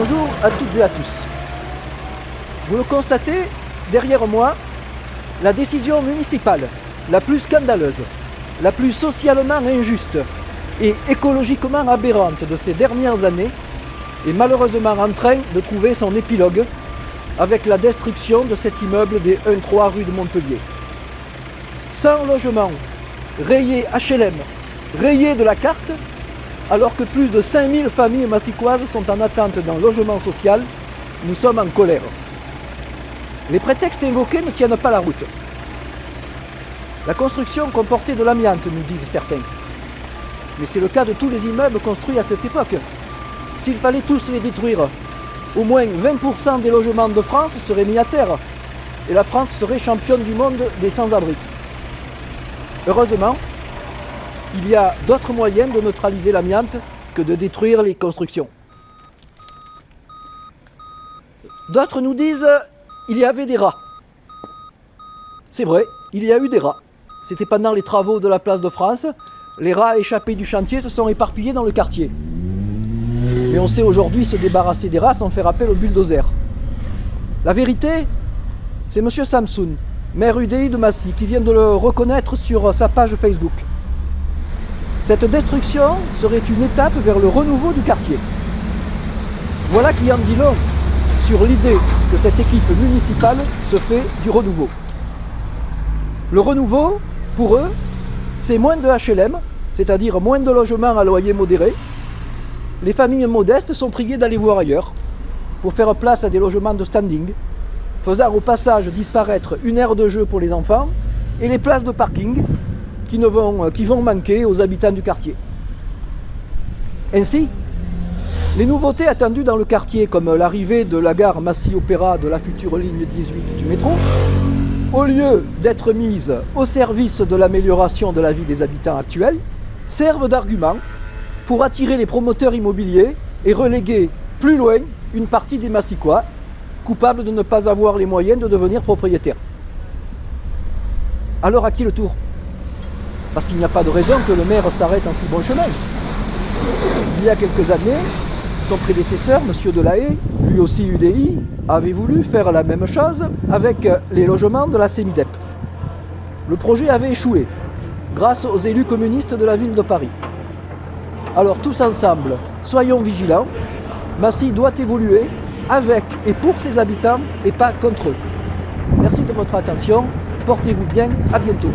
Bonjour à toutes et à tous. Vous le constatez, derrière moi, la décision municipale la plus scandaleuse, la plus socialement injuste et écologiquement aberrante de ces dernières années est malheureusement en train de trouver son épilogue avec la destruction de cet immeuble des 1-3 rue de Montpellier. 100 logements rayés HLM, rayés de la carte, alors que plus de 5000 familles massicoises sont en attente d'un logement social, nous sommes en colère. Les prétextes invoqués ne tiennent pas la route. La construction comportait de l'amiante, nous disent certains. Mais c'est le cas de tous les immeubles construits à cette époque. S'il fallait tous les détruire, au moins 20% des logements de France seraient mis à terre, et la France serait championne du monde des sans-abri. Heureusement, il y a d'autres moyens de neutraliser l'amiante que de détruire les constructions. D'autres nous disent qu'il y avait des rats. C'est vrai, il y a eu des rats. C'était pendant les travaux de la place de France. Les rats échappés du chantier se sont éparpillés dans le quartier. Mais on sait aujourd'hui se débarrasser des rats sans faire appel au bulldozer. La vérité, c'est M. Samsoun, maire UDI de Massy, qui vient de le reconnaître sur sa page Facebook. Cette destruction serait une étape vers le renouveau du quartier. Voilà qui en dit long sur l'idée que cette équipe municipale se fait du renouveau. Le renouveau, pour eux, c'est moins de HLM, c'est-à-dire moins de logements à loyer modéré. Les familles modestes sont priées d'aller voir ailleurs pour faire place à des logements de standing, faisant au passage disparaître une aire de jeu pour les enfants et les places de parking qui vont manquer aux habitants du quartier. Ainsi, les nouveautés attendues dans le quartier, comme l'arrivée de la gare Massy-Opéra de la future ligne 18 du métro, au lieu d'être mises au service de l'amélioration de la vie des habitants actuels, servent d'argument pour attirer les promoteurs immobiliers et reléguer plus loin une partie des Massicois, coupables de ne pas avoir les moyens de devenir propriétaires. Alors à qui le tour ? Parce qu'il n'y a pas de raison que le maire s'arrête en si bon chemin. Il y a quelques années, son prédécesseur, M. Delahaye, lui aussi UDI, avait voulu faire la même chose avec les logements de la CEMIDEP. Le projet avait échoué, grâce aux élus communistes de la ville de Paris. Alors tous ensemble, soyons vigilants. Massy doit évoluer avec et pour ses habitants et pas contre eux. Merci de votre attention, portez-vous bien, à bientôt.